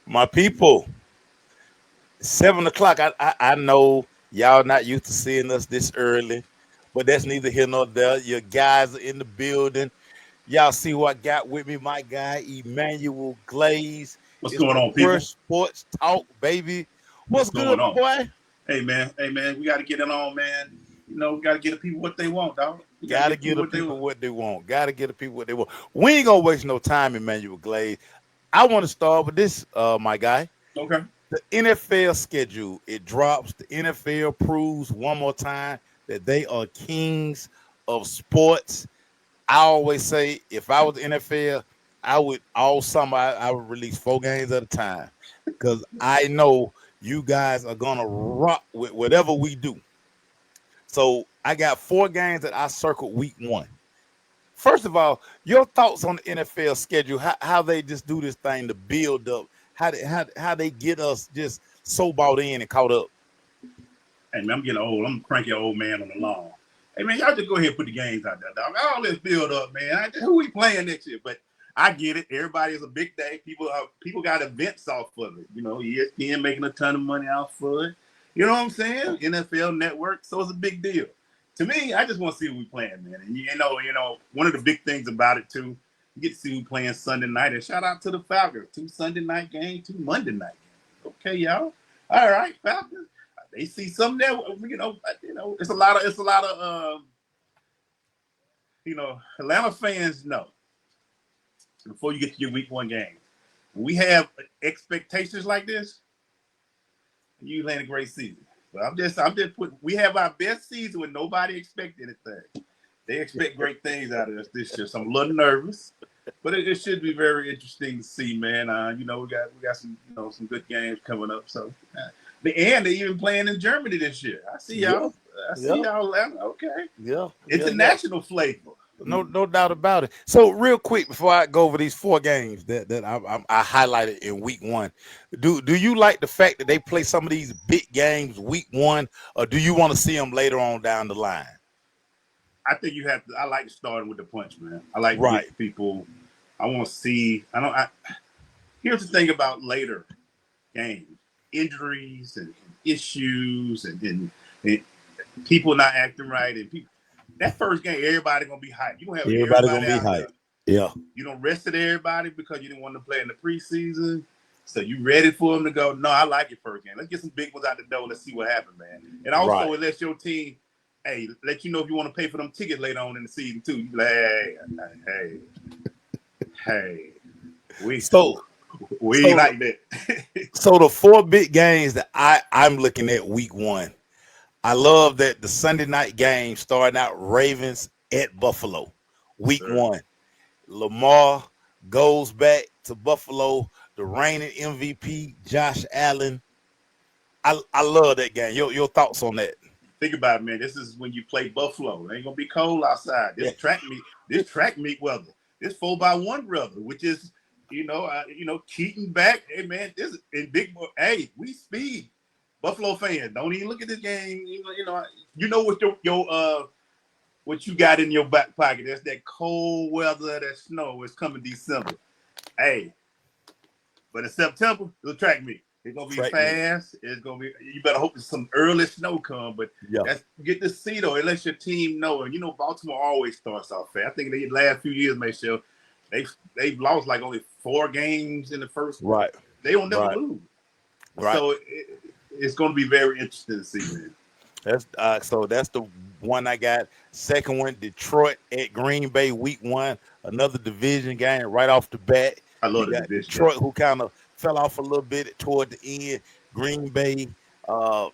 My people, 7 o'clock. I know y'all not used to seeing us this early, but that's neither here nor there. Your guys are in the building. Y'all see who I got with me? My guy, Emmanuel Glaze. What's It's going the on, Crush people? Sports Talk, baby. What's What's good, going my on? boy? Hey man, we got to get it on, man. We got to get the people what they want, dog. We got to Gotta get the give people the what they people want. what they want. Gotta give the people what they want. We ain't gonna waste no time, Emmanuel Glaze. I want to start with this, my guy. Okay. The NFL schedule, it drops. The NFL proves one more time that they are kings of sports. I always say if I was the NFL, I would all summer I would release 4 games at a time because I know you guys are gonna rock with whatever we do. So I got 4 games that I circled week one. First of all, your thoughts on the NFL schedule, how they just do this thing to build up, how they get us just so bought in and caught up. Hey man, I'm getting old. I'm a cranky old man on the lawn. Hey man, y'all just go ahead and put the games out there, dog. All this build up, man. Who we playing next year? But I get it. Everybody is a big day. People got events off of it. ESPN making a ton of money off of it. You know what I'm saying? NFL Network. So it's a big deal. To me, I just want to see who we playing, man. And one of the big things about it too, you get to see who playing Sunday night. And shout out to the Falcons. 2 Sunday night games, 2 Monday night games. Okay, y'all. All right, Falcons. They see something there. Atlanta fans know before you get to your week one game. When we have expectations like this, you playing a great season. But I'm just putting. We have our best season when nobody expect anything. They expect great things out of us this year. So I'm a little nervous, but it should be very interesting to see, man. We got some good games coming up. So, and they even playing in Germany this year. I see Yeah, y'all. I see yeah, y'all. Okay, yeah, yeah, yeah. international flavor. No doubt about it. So, real quick before I go over these 4 games that I highlighted in week one, do you like the fact that they play some of these big games week one, or do you want to see them later on down the line? I think you have to. I like starting with the punch, man. I like to get Right, the people. I want to see. I don't. Here's the thing about later games: injuries and issues, and people not acting right, and people. That first game, everybody gonna be hyped. You gonna have everybody everybody gonna be out there. hyped. Yeah, You don't rested everybody because you didn't want to play in the preseason. So you ready for them to go? No, I like your first game. Let's get some big ones out the door. Let's see what happens, man. And also, right. it lets your team, hey, let you know if you want to pay for them tickets later on in the season too. You be like, hey, we So, we so, like that. so the 4 big games that I'm looking at week one. I love that the Sunday night game starting out Ravens at Buffalo, Yes, week sir. one. Lamar goes back to Buffalo, the reigning MVP, Josh Allen. I love that game. Your thoughts on that? Think about it, man. This is when you play Buffalo. It ain't gonna be cold outside. Yeah, This track meet weather. This 4x1 weather, which is, Keaton back. Hey man, this in big boy. Hey, we speed. Buffalo fans, don't even look at this game. What what you got in your back pocket. That's that cold weather, that snow. It's coming December. Hey, but in September, the track meet. It's gonna be track meet. fast. It's gonna be. You better hope some early snow come. But Yeah, that's get to see though. It lets your team know. And Baltimore always starts off fast. I think the last few years, Michelle, they've lost like only 4 games in the first. right, They don't never right, lose. right. So it's going to be very interesting to see, man. That's the one I got. Second one, Detroit at Green Bay, week one. Another division game right off the bat. I You love the got division Detroit game. who kind of fell off a little bit toward the end. Green Bay, uh,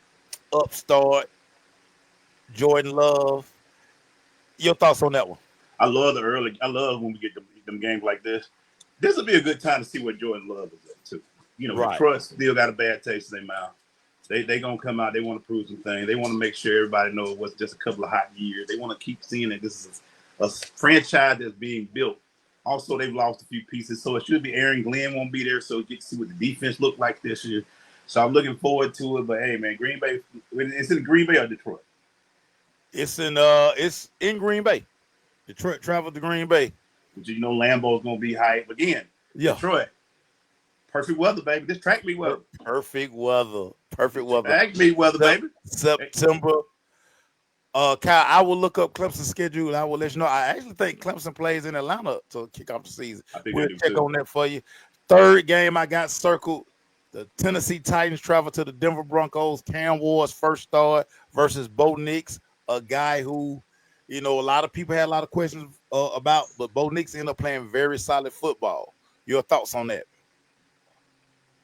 upstart, Jordan Love. Your thoughts on that one? I love the early. I love when we get them games like this. This will be a good time to see what Jordan Love is at too. Right, Detroit still got a bad taste in their mouth. They gonna come out. They want to prove some things. They want to make sure everybody knows it was just a couple of hot years. They want to keep seeing that this is a franchise that's being built. Also, they've lost a few pieces, so it should be Aaron Glenn won't be there, so you get to see what the defense look like this year. So I'm looking forward to it. But hey, man, Green Bay, it's in Green Bay or Detroit. it's in Green Bay. Detroit traveled to Green Bay. But Lambeau's gonna be hype again. Yeah, Detroit, Perfect weather, baby. This track me weather. Perfect weather. Perfect weather. Track me weather, baby. September. Kyle, I will look up Clemson's schedule and I will let you know. I actually think Clemson plays in Atlanta to kick off the season. I think We'll I do check too. on that for you. Third game I got circled. The Tennessee Titans travel to the Denver Broncos. Cam Ward's first start versus Bo Nix, a guy who, a lot of people had a lot of questions about, but Bo Nix ended up playing very solid football. Your thoughts on that?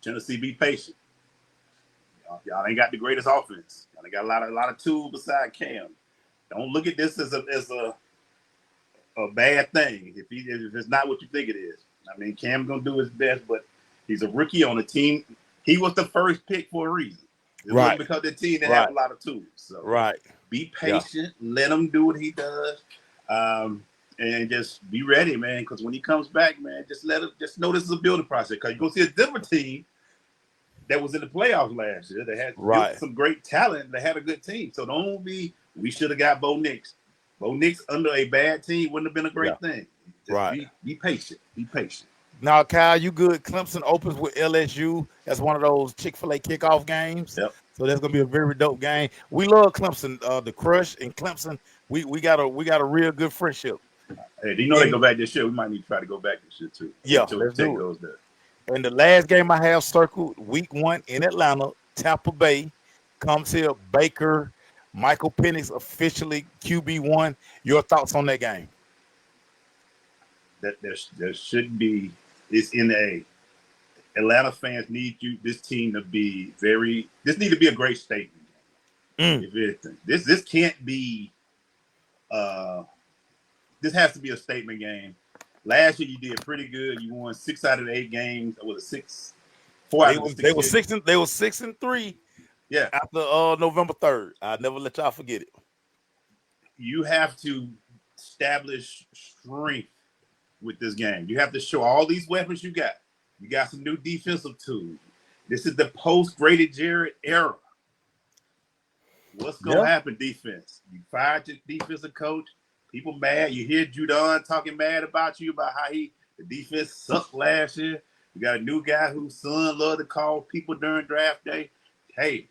Tennessee, be patient. Y'all ain't got the greatest offense. Y'all ain't got a lot of tools beside Cam. Don't look at this as a bad thing if it's not what you think it is. I mean, Cam's gonna do his best, but he's a rookie on a team. He was the first pick for a reason. It wasn't because the team didn't have a lot of tools. So be patient, let him do what he does, and just be ready, man. Because when he comes back, man, just know this is a building process. Because you're gonna see a different team that was in the playoffs last year. They had some great talent. They had a good team. So don't be. We should have got Bo Nix. Bo Nix under a bad team wouldn't have been a great thing. Just be patient. Be patient. Now, Kyle, you good? Clemson opens with LSU. That's one of those Chick-fil-A kickoff games. Yep. So that's gonna be a very dope game. We love Clemson, the Crush and Clemson. We got a real good friendship. Hey, do you know they go back this year? We might need to try to go back this year too. Yeah, let's do it. Goes there. And the last game I have circled, week 1 in Atlanta, Tampa Bay comes here. Baker, Michael Penix officially QB1. Your thoughts on that game? That there should be. It's in a. Atlanta fans need this team to be very. This need to be a great statement game. If anything, this can't be. This has to be a statement game. Last year you did pretty good. You won 6 out of the 8 games. Or was it 6? 4 out of the 6. They were 6-3. Yeah. After November 3rd. I'll never let y'all forget it. You have to establish strength with this game. You have to show all these weapons you got. You got some new defensive tools. This is the post-Grady Jarrett era. What's going to happen, defense? You fired your defensive coach. People mad. You hear Judon talking mad about you about how the defense sucked last year. You got a new guy whose son loved to call people during draft day. Hey,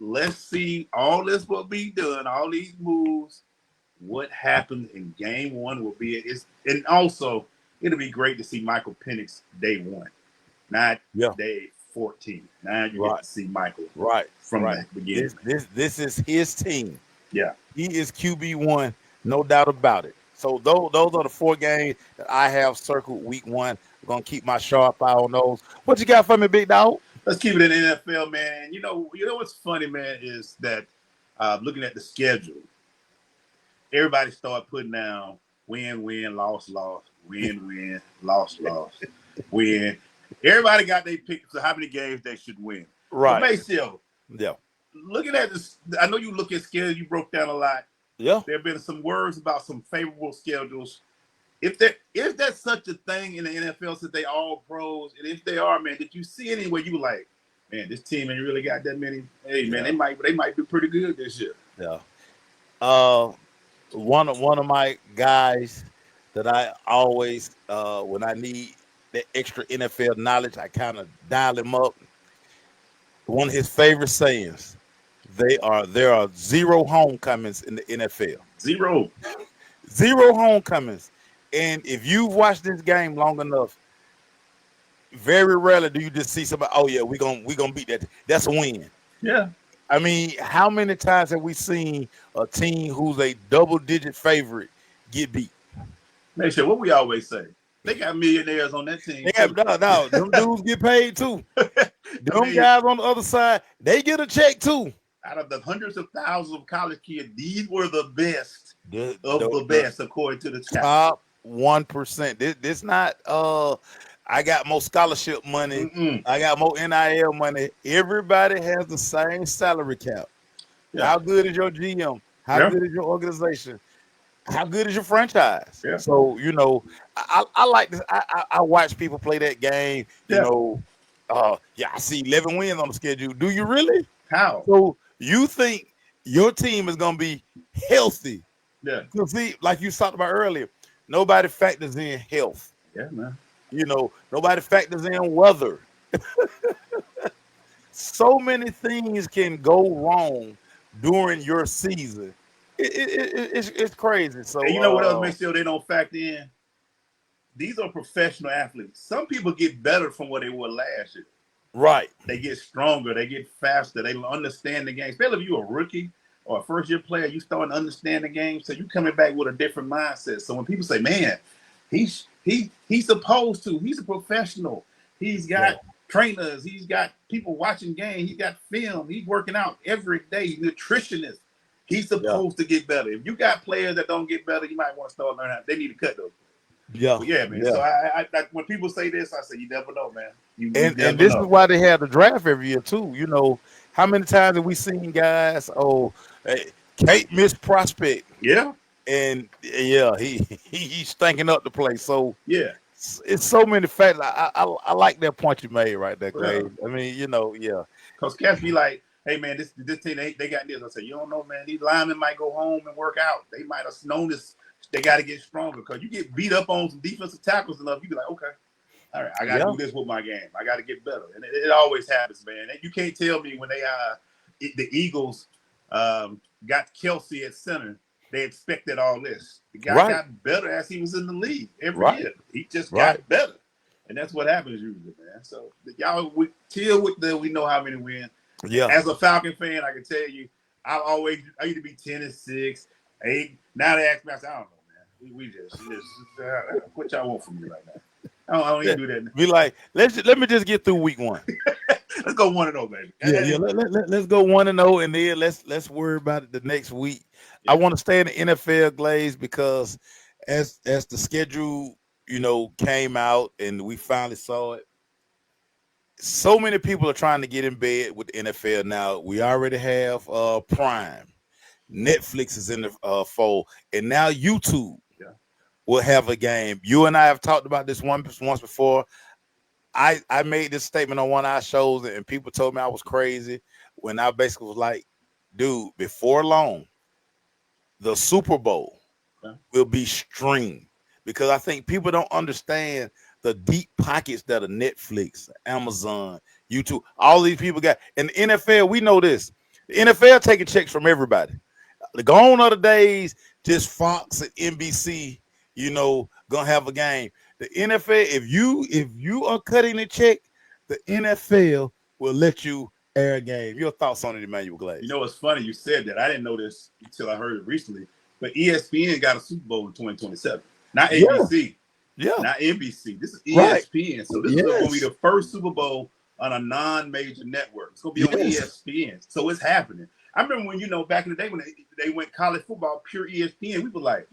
let's see. All this will be done. All these moves. What happens in game 1 will be it. And also, it'll be great to see Michael Penix day 1, not day 14. Now you get to see Michael from the beginning. This is his team. Yeah. He is QB1, no doubt about it. So those are the 4 games that I have circled week 1. I'm going to keep my sharp eye on those. What you got for me, big dog? Let's keep it in the NFL, man. You know what's funny, man, is that looking at the schedule, everybody start putting down win, loss, win, loss, win. Everybody got their picks of how many games they should win. Right. But Maceo, looking at this, I know you look at schedules, you broke down a lot. Yeah. There have been some words about some favorable schedules. If there's such a thing in the NFL since they all pros, and if they are, man, did you see anywhere you were like, man, this team ain't really got that many? Hey, man, they might do pretty good this year. Yeah. One of my guys that I always when I need that extra NFL knowledge, I kind of dial him up. One of his favorite sayings: there are 0 homecomings in the NFL. Zero homecomings. And if you've watched this game long enough, very rarely do you just see somebody, oh yeah, we gonna beat that. That's a win. Yeah. I mean, how many times have we seen a team who's a double-digit favorite get beat? Make sure what we always say. They got millionaires on that team. Them dudes get paid too. Them guys on the other side, they get a check too. Out of the hundreds of thousands of college kids, these were the best of the best, according to the top 1%. This not I got more scholarship money. Mm-mm. I got more NIL money. Everybody has the same salary cap. Yeah. How good is your GM? How good is your organization? How good is your franchise? Yeah. So, I like this. I watch people play that game. I see 11 wins on the schedule. Do you really? How? So you think your team is going to be healthy? Yeah. So see, like you talked about earlier, nobody factors in health. Yeah, man. Nobody factors in weather. So many things can go wrong during your season. It's crazy. And you know what else So makes sure they don't factor in? These are professional athletes. Some people get better from what they were last year. right. They get stronger, they get faster, they understand the game. Especially if you're a rookie or a first year player, you start to understand the game. So you coming back with a different mindset. So when people say, man, he's supposed to, he's a professional. He's got trainers, he's got people watching games, he's got film, he's working out every day, nutritionist. He's supposed to get better. If you got players that don't get better, you might want to start learning how they need to cut those. Yeah. But yeah, man. Yeah. So I when people say this, I say you never know, man. You And never this know. is why they have the draft every year too. You know, how many times have we seen guys? Oh, Kate missed prospect, Yeah, and yeah, he's stinking up the place. So yeah. it's so many factors. I like that point you made right there, Clay. Yeah. I mean, you know, yeah, Because cats be like, hey man, this team they got this. I say, you don't know, man. These linemen might go home and work out. They might have known this. They got to get stronger because you get beat up on some defensive tackles enough, you be like, okay, all right, I got to do this with my game. I got to get better, and it always happens, man. And you can't tell me when the Eagles got Kelsey at center, they expected all this. The guy got better as he was in the league every year. He just got better, and that's what happens usually, man. So y'all, we know how many wins. yeah. As a Falcon fan, I can tell you, I used to be 10-6, 8. Now they ask me, I say, I don't know, man. We just what y'all want from me right now? I don't even do that. Be like, let me just get through week 1. Let's go 1-0, baby. Yeah. Let's go 1-0, and then let's worry about it the next week. Yeah. I want to stay in the NFL, Glaze, because as the schedule, you know, came out and we finally saw it, so many people are trying to get in bed with the NFL now. We already have Prime. Netflix is in the fold, and now YouTube will have a game. You and I have talked about this once before. I made this statement on one of our shows, and people told me I was crazy when I basically was like, dude, before long, the Super Bowl will be streamed, because I think people don't understand the deep pockets that are Netflix, Amazon, YouTube. All these people got. And the NFL, we know this. The NFL taking checks from everybody. The gone are the days just Fox and NBC, you know, gonna have a game. The NFL, if you are cutting the check, the NFL will let you air a game. Your thoughts on it, Emmanuel Glaze? You know, it's funny you said that. I didn't know this until I heard it recently. But ESPN got a Super Bowl in 2027. Not ABC. Yeah. Not NBC. This is ESPN. Right. So this is going to be the first Super Bowl on a non-major network. It's going to be on ESPN. So it's happening. I remember when, you know, back in the day when they went college football, pure ESPN, we were like,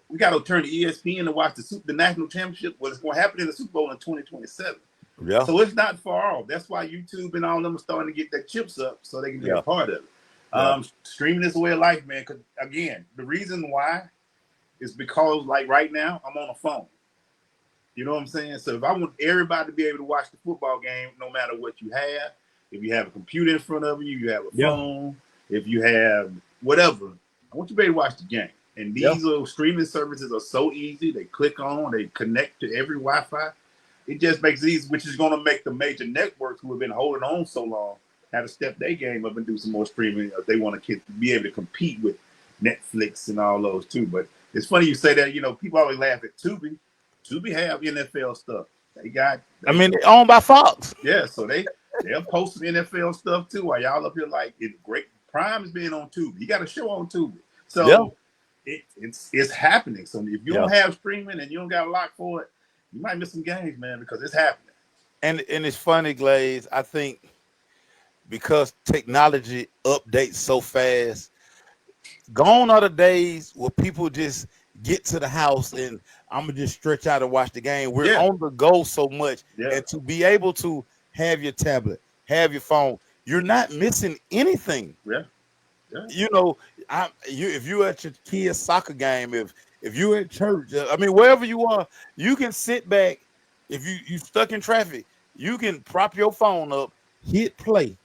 we got to turn to ESPN to watch the national championship. What's going to happen in the Super Bowl in 2027. Yeah. So it's not far off. That's why YouTube and all of them are starting to get their chips up so they can be a part of it. Streaming is a way of life, man. Because, again, the reason why is because, like, right now, I'm on a phone. You know what I'm saying? So if I want everybody to be able to watch the football game, no matter what you have, if you have a computer in front of you, you have a phone, if you have whatever, I want you to be able to watch the game. And these little streaming services are so easy. They click on, they connect to every Wi-Fi. It just makes it easy, which is going to make the major networks who have been holding on so long have to step their game up and do some more streaming if they want to be able to compete with Netflix and all those too. But it's funny you say that. You know, people always laugh at Tubi. Tubi have NFL stuff. They're owned by Fox. Yeah, so they'll post some NFL stuff too. While y'all up here like it's great. Prime is being on Tubi. You got a show on Tubi. So it's happening. So if you don't have streaming and you don't got a lock for it, you might miss some games, man, because it's happening. And it's funny, Glaze. I think because technology updates so fast, gone are the days where people just get to the house and I'm gonna just stretch out and watch the game. We're on the go so much, and to be able to have your tablet, have your phone, you're not missing anything. You know, if you're at your kid's soccer game, if you're at church, I mean, wherever you are, you can sit back. If you stuck in traffic, you can prop your phone up, hit play.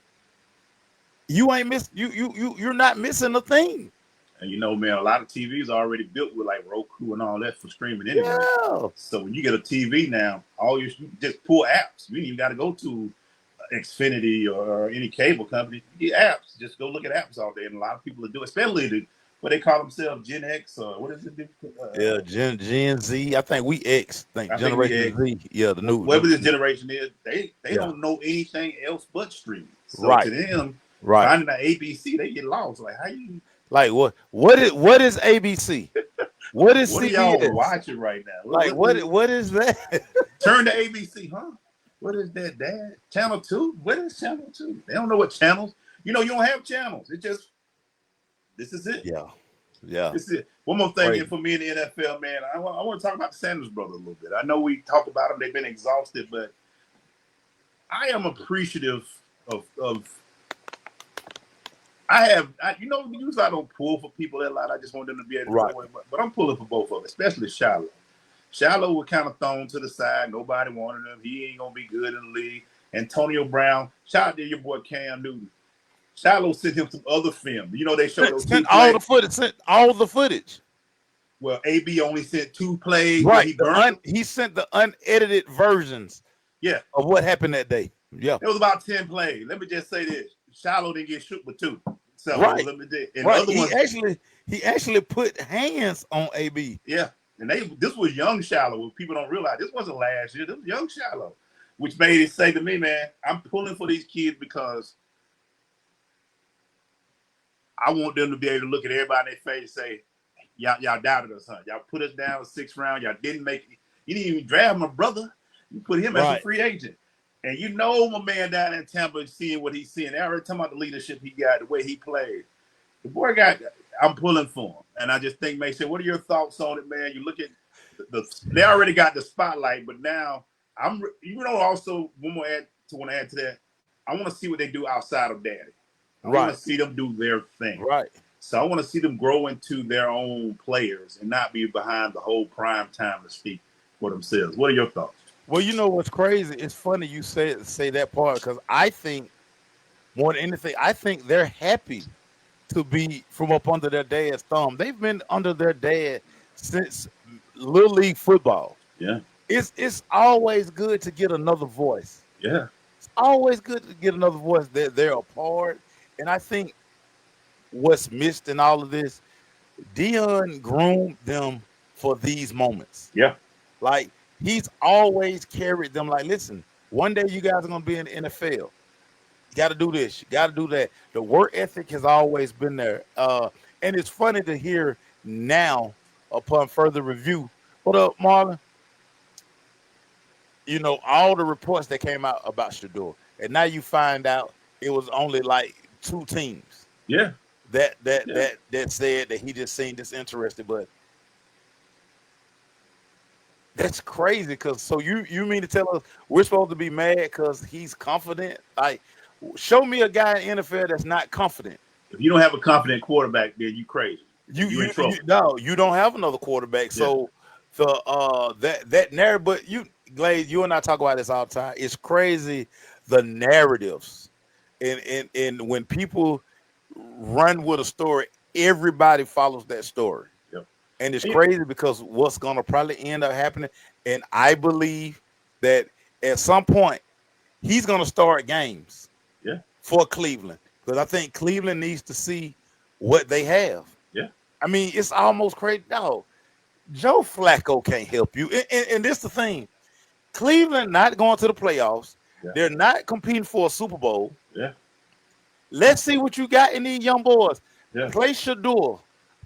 You ain't miss you're not missing a thing. And man, a lot of TVs are already built with like Roku and all that for streaming anyway. Yeah. So when you get a TV now, you just pull apps. You ain't even got to go to Xfinity or any cable company. You get apps. Just go look at apps all day. And a lot of people are doing, especially what they call themselves Gen X or what is it? Yeah, Gen Z. I think we X. I think Generation Z. Yeah, the new. Whatever this generation is, they Yeah. don't know anything else but streaming. So Right. to them, Right. finding an ABC, they get lost. Like how you like what is ABC? What is what are CBS? y'all watching right now? Like what is that? Turn to ABC, huh? What is that, Dad? Channel 2? What is Channel 2? They don't know what channels. You don't have channels. It just this is it. Yeah. Yeah. This is it. One more thing Great. for me in the NFL, man. I want to talk about the Sanders brothers a little bit. I know we talk about them, they've been exhausted, but I am appreciative of usually I don't pull for people that lot. I just want them to be able to Right. go away, but I'm pulling for both of them, especially Shiloh. Shiloh was kind of thrown to the side. Nobody wanted him. He ain't gonna be good in the league. Antonio Brown, shout out to your boy Cam Newton. Shiloh sent him some other film. They showed those sent all the footage. Sent all the footage. Well, AB only sent 2 plays. Right. He he sent the unedited versions. Yeah. Of what happened that day. Yeah. It was about 10 plays. Let me just say this: Shiloh didn't get shook with 2. So right. And right. The other he actually put hands on AB. Yeah. And this was young Shiloh. People don't realize this wasn't last year. This was young Shiloh, which made it say to me, man, I'm pulling for these kids because I want them to be able to look at everybody in their face and say, y'all doubted us, huh? Y'all put us down the 6th round. Y'all didn't make it. You didn't even draft my brother. You put him as a free agent. And my man down in Tampa seeing what he's seeing. They already talking about the leadership he got, the way he played. The boy I'm pulling for him. And I just think, man, what are your thoughts on it, man? You look at they already got the spotlight, but now also one more want to add to that. I want to see what they do outside of Daddy. I want to see them do their thing. Right. So I want to see them grow into their own players and not be behind the whole prime time to speak for themselves. What are your thoughts? Well, you know what's crazy? It's funny you say that part because I think more than anything, I think they're happy to be from up under their dad's thumb. They've been under their dad since Little League football. Yeah. It's always good to get another voice. Yeah. It's always good to get another voice. They're a part. And I think what's missed in all of this, Deion groomed them for these moments. Yeah. Like he's always carried them like, listen, one day you guys are going to be in the NFL. You got to do this. You got to do that. The work ethic has always been there. And it's funny to hear now upon further review. What up, Marlon? All the reports that came out about Shedeur. And now you find out it was only like 2 teams. Yeah. That said that he just seemed disinterested. But that's crazy because so you mean to tell us we're supposed to be mad because he's confident? Like, show me a guy in the NFL that's not confident. If you don't have a confident quarterback, then you crazy. You in trouble. No, you don't have another quarterback. So that narrative, but Glaze, you and I talk about this all the time. It's crazy the narratives. And when people run with a story, everybody follows that story. Yep. And it's crazy because what's gonna probably end up happening, and I believe that at some point he's gonna start games for Cleveland. Because I think Cleveland needs to see what they have. Yeah. I mean, it's almost crazy. No, Joe Flacco can't help you. And this is the thing. Cleveland not going to the playoffs. Yeah. They're not competing for a Super Bowl. Yeah. Let's see what you got in these young boys. Yeah. Play Shedeur.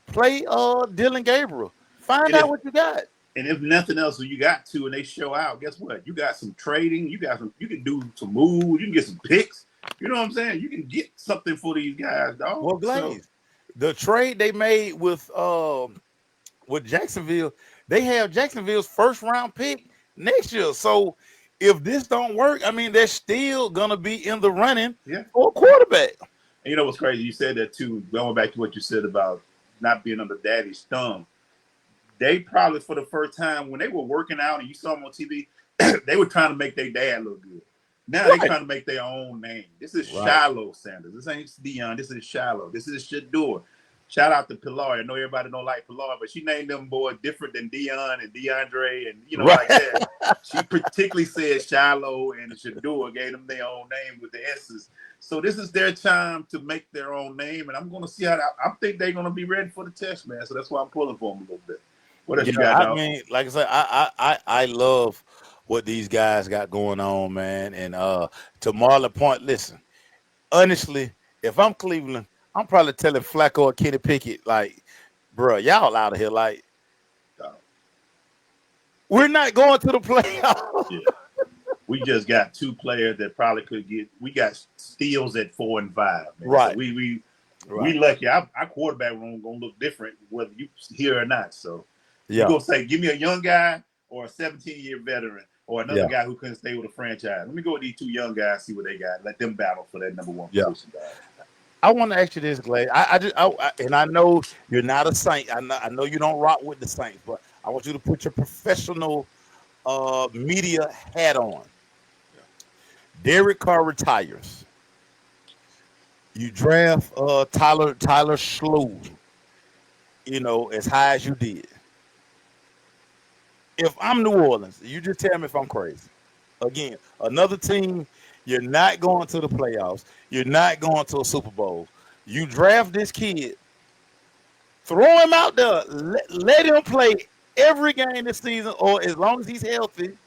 Play Dylan Gabriel. Find out what you got. And if nothing else, when you got to and they show out, guess what? You got some trading. You can do some moves. You can get some picks. You know what I'm saying? You can get something for these guys, dog. Well, Glaze, the trade they made with Jacksonville, they have Jacksonville's 1st round pick next year. So if this don't work, I mean, they're still gonna be in the running for a quarterback. And you know what's crazy? You said that too. Going back to what you said about not being under daddy's thumb. They probably for the first time when they were working out and you saw them on TV, they were trying to make their dad look good. Now they're trying to make their own name. This is Shiloh Sanders. This ain't Deion. This is Shiloh. This is Shedeur. Shout out to Pilar. I know everybody don't like Pilar, but she named them boys different than Dion and DeAndre and like that. She particularly said Shiloh and Shador gave them their own name with the S's. So this is their time to make their own name, and I'm going to see how. I think they're going to be ready for the test, man. So that's why I'm pulling for them a little bit. What else you got, dog? I mean, like I said, I love what these guys got going on, man. And to Marlon Point, listen, honestly, if I'm Cleveland, I'm probably telling Flacco or Kenny Pickett, like, bro, y'all out of here. Like, we're not going to the playoffs. Yeah. We just got two players that probably could get. We got steals at 4 and 5. Man. Right. So we lucky. Our quarterback room gonna look different whether you here or not. So you're gonna say, give me a young guy or a 17-year veteran or another guy who couldn't stay with a franchise. Let me go with these two young guys, see what they got. Let them battle for that number one position, guys. I want to ask you this, Glad. And I know you're not a Saint. I know you don't rock with the Saints, but I want you to put your professional media hat on. Derek Carr retires. You draft Tyler Schluel, as high as you did. If I'm New Orleans, you just tell me if I'm crazy. Again, another team, you're not going to the playoffs. You're not going to a Super Bowl. You draft this kid, throw him out there, let him play every game this season, or as long as he's healthy,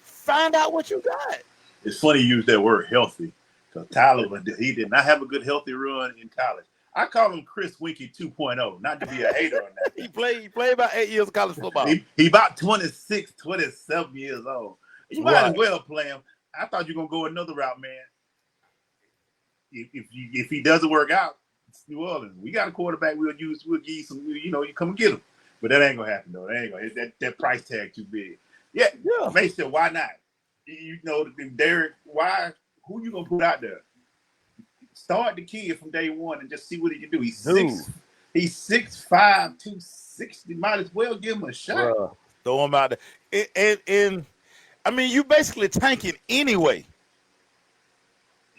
find out what you got. It's funny you use that word healthy, because Tyler, he did not have a good healthy run in college. I call him Chris Winkie 2.0, not to be a hater on that. He played about 8 years of college football. He about 26, 27 years old. You might as well play him. I thought you were going to go another route, man. If he doesn't work out, it's New Orleans. We got a quarterback we'll give you some, you come and get him. But that ain't going to happen, though. That ain't going to, that price tag too big. Yeah. Mason, why not? Derek, who you going to put out there? Start the kid from day one and just see what he can do. He's 6'5", 260. Might as well give him a shot. Bruh, throw him out there. And I mean, you basically tanking anyway.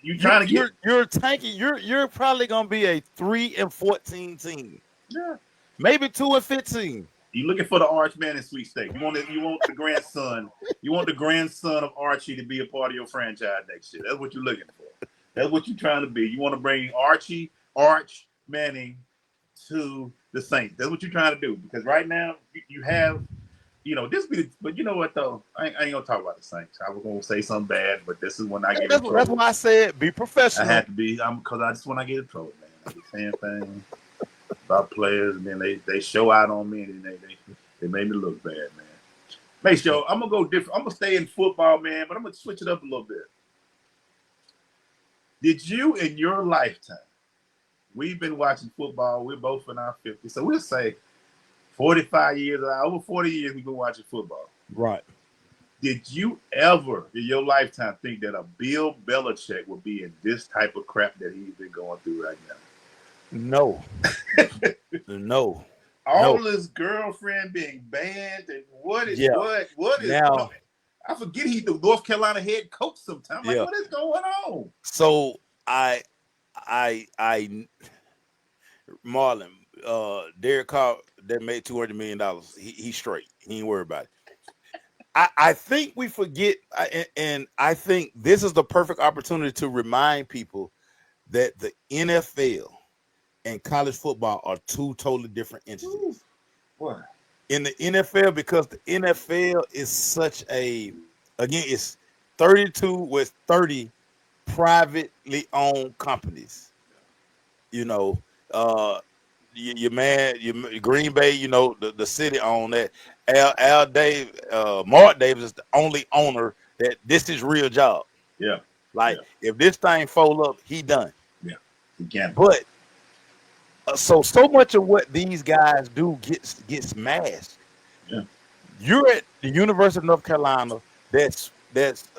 You're tanking. You're probably gonna be a 3-14 team. Yeah, maybe 2-15. You're looking for the Arch Manning sweepstake. You want the grandson. You want the grandson of Archie to be a part of your franchise next year. That's what you're looking for. That's what you're trying to be. You want to bring Arch Manning to the Saints. That's what you're trying to do. Because right now you have, but you know what though? I ain't gonna talk about the Saints. I was gonna say something bad, but this is when I get in trouble. That's why I said be professional. I had to be. Because I just when I get in trouble, man. I be saying things about players, and then they show out on me, and they made me look bad, man. Make sure I'm gonna go different. I'm gonna stay in football, man, but I'm gonna switch it up a little bit. Did you in your lifetime? We've been watching football. We're both in our 50s, so we'll say 45 years, over 40 years we've been watching football. Right. Did you ever in your lifetime think that a Bill Belichick would be in this type of crap that he's been going through right now? No. No. All his girlfriend being banned, and what is now? I forget he's the North Carolina head coach sometimes. Like, what is going on? So Marlon, Derek Carr that made $200 million. He's straight. He ain't worried about it. I think we forget, and I think this is the perfect opportunity to remind people that the NFL and college football are two totally different entities. What? In the NFL, because the NFL is such it's 32 with 30 privately owned companies. Your Green Bay, the city owned that. Mark Davis is the only owner that this is real job. Yeah. If this thing fold up, he done. Yeah. Again. But so much of what these guys do gets masked. Yeah. You're at the University of North Carolina. That's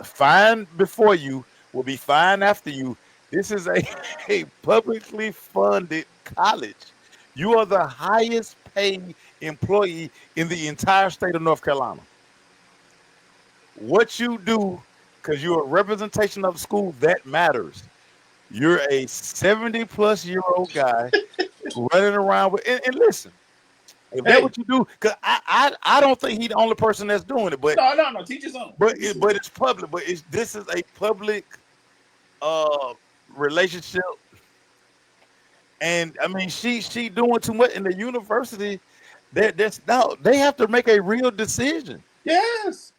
fine before you, will be fine after you. This is a publicly funded college. You are the highest paid employee in the entire state of North Carolina. What you do, because you're a representation of the school, that matters. You're a 70-plus-year-old guy running around with. And listen, if that's Hey, what you do, because I don't think he's the only person that's doing it, no. Teach his own. but it's public. But this is a public uh relationship, and I mean she doing too much in the university. That's no, they have to make a real decision. Yes.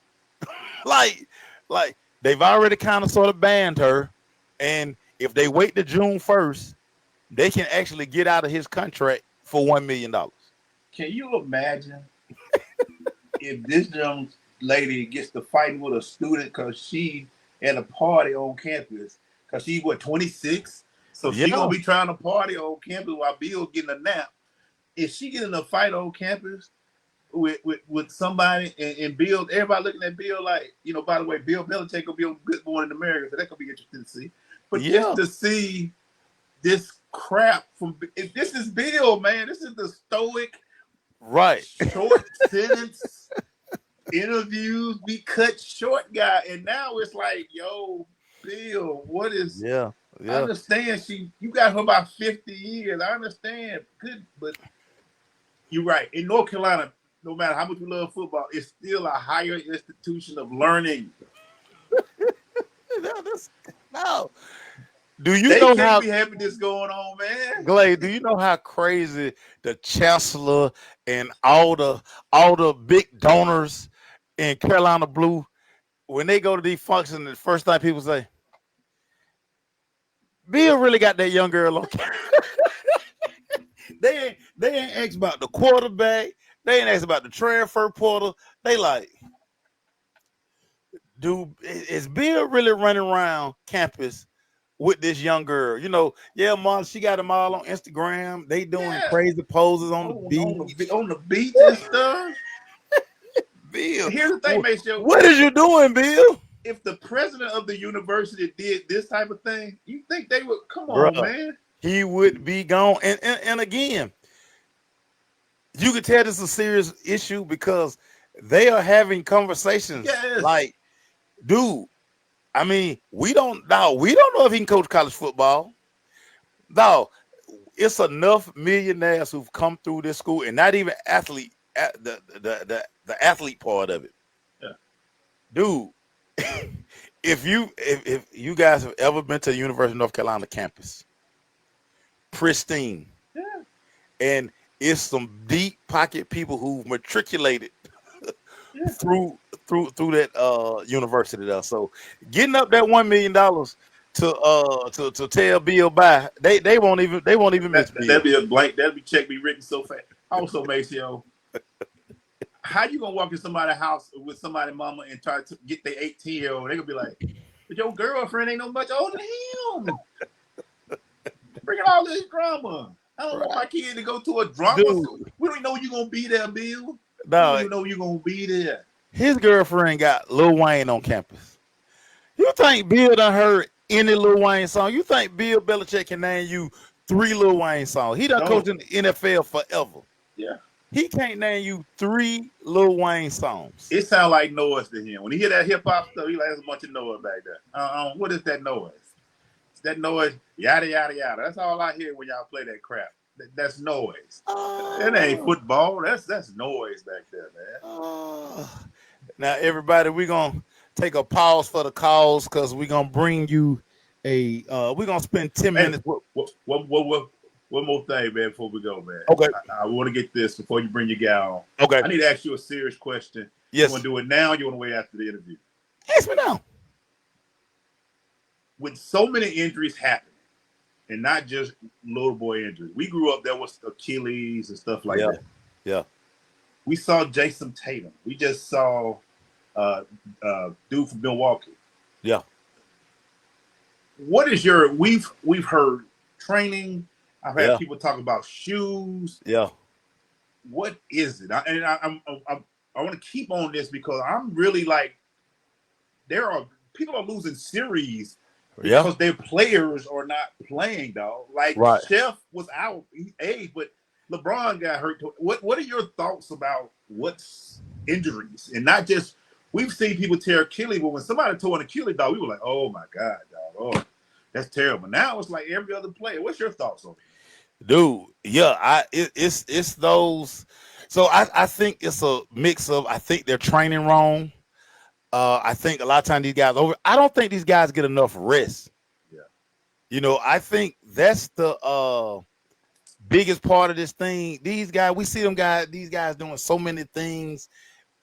Like like they've already kind of sort of banned her, and if they wait to June 1st, they can actually get out of his contract for $1 million. Can you imagine if this young lady gets to fighting with a student because she at a party on campus? Because she what 26, so she Yeah, gonna be trying to party on campus while Bill getting a nap. If she get in a fight on campus with somebody and Bill, everybody looking at Bill like, by the way, Bill Belichick gonna be on Good Morning America, so that could be interesting to see. But just yeah, to see this crap from if this is Bill, man, this is the stoic, right. short sentence interviews be cut short guy, and now it's like, yo, Bill, what is? Yeah, I yeah. understand you got her about 50 years. I understand, good, but you're right. In North Carolina, no matter how much we love football, it's still a higher institution of learning. No, no. Do you They know can't how be having this going on, man. Glade? Do you know how crazy the chancellor and all the big donors in Carolina Blue, when they go to these functions, the first thing people say, Bill really got that young girl on camera. They ain't asked about the quarterback. They ain't asked about the transfer portal. They like, dude, is Bill really running around campus with this young girl? Yeah, mom, she got them all on Instagram. They doing Yeah, crazy poses on the on beach. on the beach and stuff. Bill, Here's the thing, Maceo. what is you doing, Bill? If the president of the university did this type of thing, you think they would? Come on, Bruh, man. he would be gone. And again, you could tell this is a serious issue because they are having conversations Yes. like, dude, I mean, we don't know if he can coach college football. No, it's enough millionaires who've come through this school, and not even the athlete part of it, Yeah. dude. If you guys have ever been to the University of North Carolina campus, pristine, Yeah. and it's some deep pocket people who matriculated Yeah. through that university there. So getting up that $1 million to tell Bill bye, they won't even miss Bill. That'd be a blank. That'd be check be written so fast. Also, Maceo, how you gonna walk in somebody's house with somebody's mama and try to get their 18-year-old? They gonna be like, but your girlfriend ain't no much older than him. Bringing all this drama. I don't want my kid to go to a drama school. Dude, We don't even know you're gonna be there, Bill. We don't no, even know you're gonna be there. his girlfriend got Lil Wayne on campus. You think Bill done heard any Lil Wayne song? You think Bill Belichick can name you 3 Lil Wayne songs? He done No. coached in the NFL forever. Yeah. He can't name you 3 Lil Wayne songs. It sounds like noise to him. When he hear that hip hop stuff, he like, there's a bunch of noise back there. What is that noise? It's that noise, yada yada yada. That's all I hear when y'all play that crap. That's noise. That ain't football. That's noise back there, man. Now, everybody, we're gonna take a pause for the calls because we're gonna bring you we're gonna spend 10 Hey, minutes. one more thing, man, before we go, man. Okay. I want to get this before you bring your gal on. Okay. I need to ask you a serious question. Yes. You want to do it now? Or you want to wait after the interview? Ask me now. With so many injuries happening, and not just little boy injuries. We grew up, there was Achilles and stuff like that. Yeah. We saw Jason Tatum. We just saw dude from Milwaukee. Yeah. What is we've heard training. I've had people talk about shoes. Yeah. What is it? I want to keep on this because I'm really like, people are losing series because their players are not playing, dog. Like Chef was out, he aged, but LeBron got hurt. What are your thoughts about what's injuries and not just? We've seen people tear Achilles, but when somebody tore an Achilles, dog, we were like, "Oh my God, dog! Oh, that's terrible." Now it's like every other player. What's your thoughts on it? dude. Yeah, it's those. So I think it's a mix of. I think they're training wrong. I think a lot of times these guys over. I don't think these guys get enough rest. Yeah. I think that's the biggest part of this thing. These guys, we see these guys doing so many things,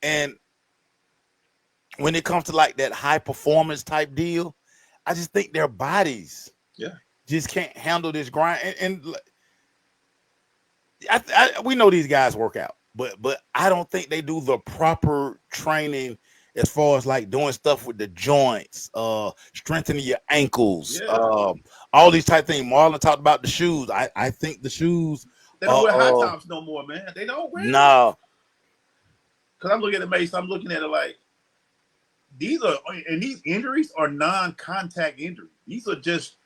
and when it comes to like that high performance type deal, I just think their bodies Yeah. just can't handle this grind. And we know these guys work out, but I don't think they do the proper training as far as like doing stuff with the joints, strengthening your ankles, Yeah. all these type things. Marlon talked about the shoes. I think the shoes. They don't wear high tops no more, man. They don't wear them. No. Because I'm looking at the Mace, I'm looking at it like these injuries are non-contact injuries. These are just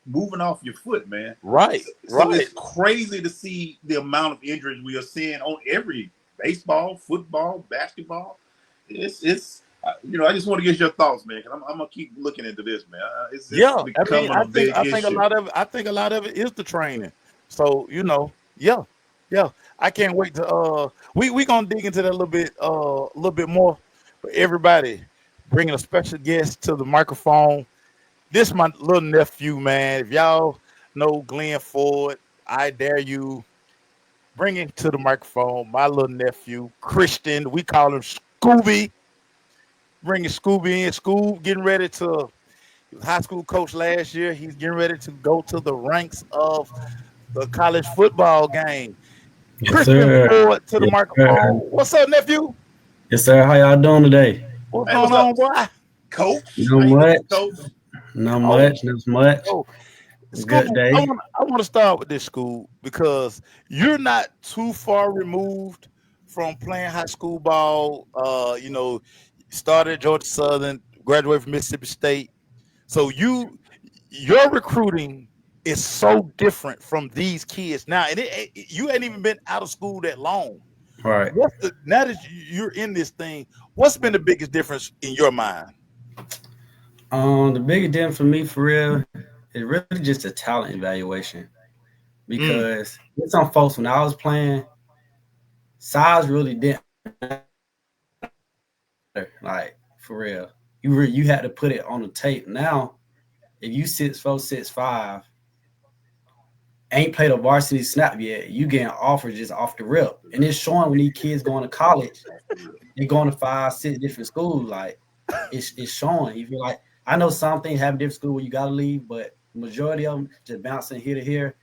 moving off your foot, man. Right. So it's crazy to see the amount of injuries we are seeing on every baseball, football, basketball. It's I just want to get your thoughts, man, because I'm gonna keep looking into this, man. It's becoming a big issue. I think a lot of it is the training. So yeah. I can't wait to we gonna dig into that a little bit more. For everybody, bringing a special guest to the microphone. This is my little nephew, man. If y'all know Glenn Ford, I dare you bring him to the microphone. My little nephew, Christian. We call him Scooby. Bringing Scooby in. Scoob getting ready to high school coach last year. He's getting ready to go to the ranks of the college football game. Yes, Christian sir. Ford to the Yes, microphone. sir. What's up, nephew? Yes, sir. How y'all doing today? What's Hey, going what's on, up? boy? Coach? Not How you doing, much. Coach? Not much. Not much. Oh, Good day. I want to start with this, school, because you're not too far removed from playing high school ball. Started at Georgia Southern, graduated from Mississippi State. So your recruiting is so different from these kids now, and you ain't even been out of school that long. Right. Now that you're in this thing, what's been the biggest difference in your mind? The biggest difference for me, for real, is really just a talent evaluation. Because with some folks, when I was playing, size really didn't matter. Like, for real, you had to put it on the tape. Now, if you 6'4", 6'5", ain't played a varsity snap yet, you getting offers just off the rip. And it's showing when these kids going to college, they're going to 5, 6 different schools. Like, it's showing. You feel like, I know some things have different schools where you got to leave, but the majority of them just bouncing here to here.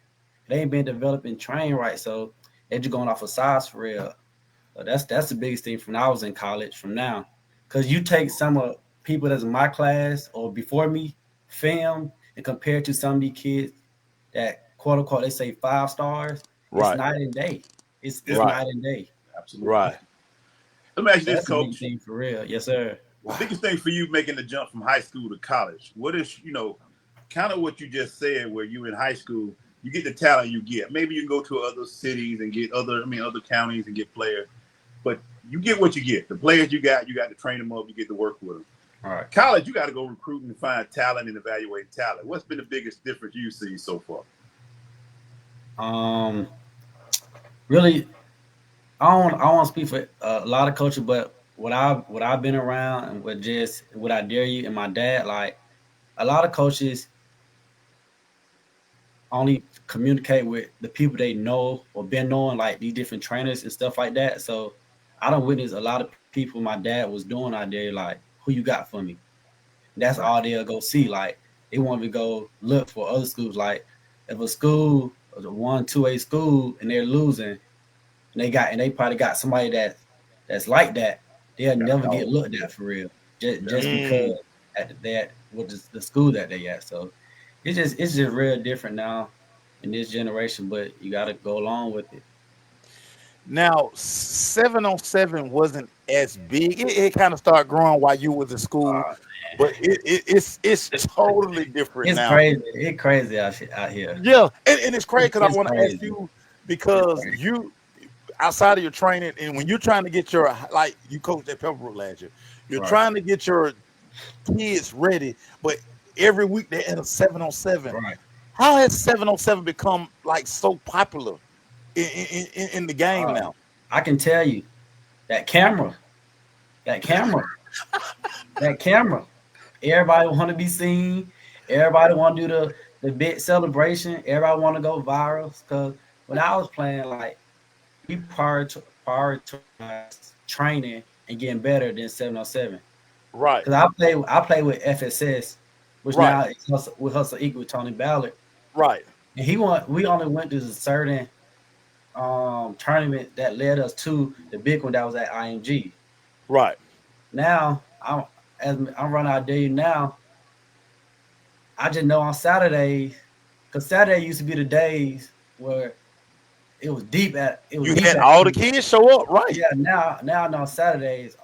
They ain't been developed and trained right. So they're just going off of size for real. So that's the biggest thing from when I was in college from now. Because you take some of people that's in my class or before me, film, and compare to some of these kids that, quote unquote, they say 5 stars. Right. It's night and day. It's Right. night and day. Absolutely. Right. Let me ask you this, That's the big Coach. thing for real. Yes, sir. The biggest thing for you making the jump from high school to college, what is, kind of what you just said, where you in high school, you get the talent you get. Maybe you can go to other cities and get other counties and get players, but you get what you get. The players you got to train them up, you get to work with them. All right. College, you got to go recruit and find talent and evaluate talent. What's been the biggest difference you've seen so far? Really, I don't want to speak for a lot of coaches, but what I've been around and what I dare you and my dad, like a lot of coaches only communicate with the people they know or been knowing, like these different trainers and stuff like that. So I don't witness a lot of people my dad was doing out there, like, who you got for me? That's all they'll go see. Like, they want to go look for other schools. Like, if a school was a 1-2A school and they're losing, and they probably got somebody that's like that, they'll never get looked at for real. Just because that with the school that they at. So it's just real different now in this generation, but you got to go along with it. Now, 7-on-7 wasn't as big. It kind of started growing while you was in school, but it's totally different It's now. crazy. It's crazy out here. Yeah, and it's crazy because I want to crazy. ask you, because you outside of your training and when you're trying to get your, like you coached at Pepperbrook last year, you're Right. trying to get your kids ready, but every week they're at a 7-on-7. Right. How has 7-on-7 become like so popular in the game now? I can tell you that camera, that camera, that camera. Everybody want to be seen. Everybody want to do the big celebration. Everybody want to go viral. Because when I was playing, like we prioritized training and getting better than 7-on-7. Right, Because I play with FSS, which right, now is with Hustle Equal with Tony Ballard, right, and we only went to a certain tournament that led us to the big one that was at IMG. right. Now as I'm running out there now, I just know on Saturdays, because Saturday used to be the days where it was You deep had at all the kids show up, right? yeah. Now on Saturdays,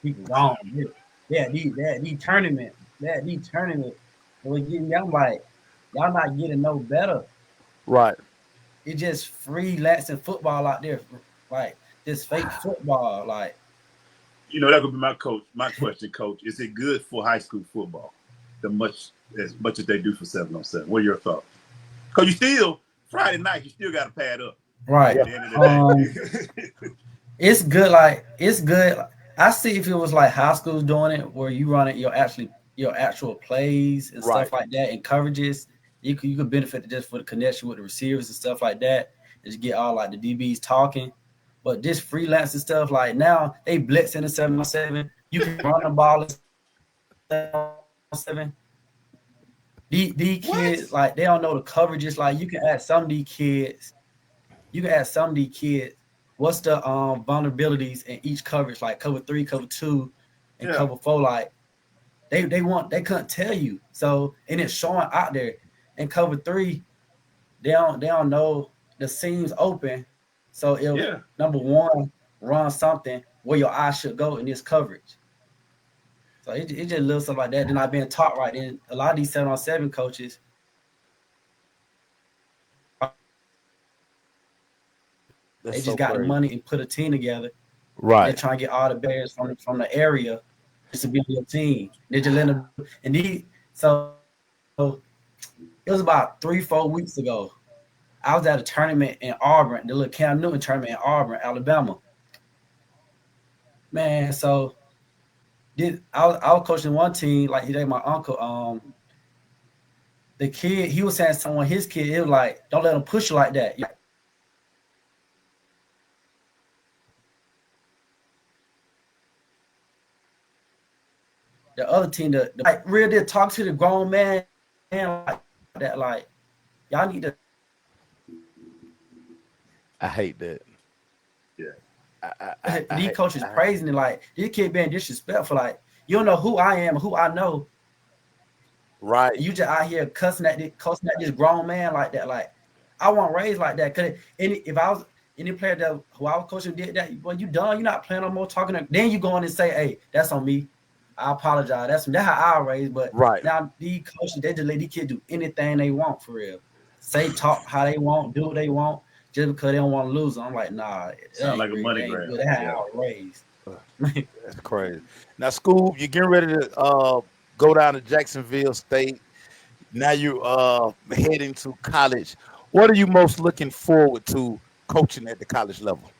people gone. Yeah, these tournament, these tournament. Was getting, I'm like, y'all not getting no better. Right. It's just freelancing football out there, like this fake football. Like, You know, that could be my question, coach. Is it good for high school football? As much as they do for 7-on-7. What are your thoughts? Because you still Friday night, you still got to pad up. right? At the end of the day. It's good. Like, it's good. I see if it was like high schools doing it, where you run it your actual plays and Right. stuff like that, and coverages. You could benefit just for the connection with the receivers and stuff like that. And you get all like the DBs talking. But this freelancing stuff, like now they blitz in the 7-on-7. You can run the ball in 7-on-7. These kids, like, they don't know the coverages. Like, you can ask some of these kids, what's the vulnerabilities in each coverage, like cover 3, cover 2, and cover 4. Like, they couldn't tell you. So, and it's showing out there. In cover 3, they don't know the seams open. So if number 1 run something where your eye should go in this coverage. So it just little stuff like that. Then I've been taught right. And a lot of these 7-on-7 coaches, they just got the money and put a team together. Right. They're trying to get all the bears from the area just to be on your team. They just let them. And so it was about 3-4 weeks ago. I was at a tournament in Auburn, the little Cam Newton tournament in Auburn, Alabama. Man, so I was coaching one team, like he my uncle. The kid, he was saying someone, his kid, it was like, don't let him push you like that. The other team, like real did talk to the grown man like that, like, y'all need to. I hate that. Yeah. These coaches praising it, like, this kid being disrespectful. Like, you don't know who I am or who I know. Right. And you just out here cussing at this grown man like that. Like, I wasn't raised like that. Cause if I was any player that who I was coaching did that, well, you done. You're not playing no more talking. Then you go in and say, hey, that's on me. I apologize. That's how I was raised. But now these coaches, they just let these kids do anything they want for real. Say, talk how they want, do what they want, just because they don't want to lose. I'm like, nah. Sound like a money grab. That's how I was raised. That's crazy. Now, Scoob, you're getting ready to go down to Jacksonville State. Now you're heading to college. What are you most looking forward to coaching at the college level?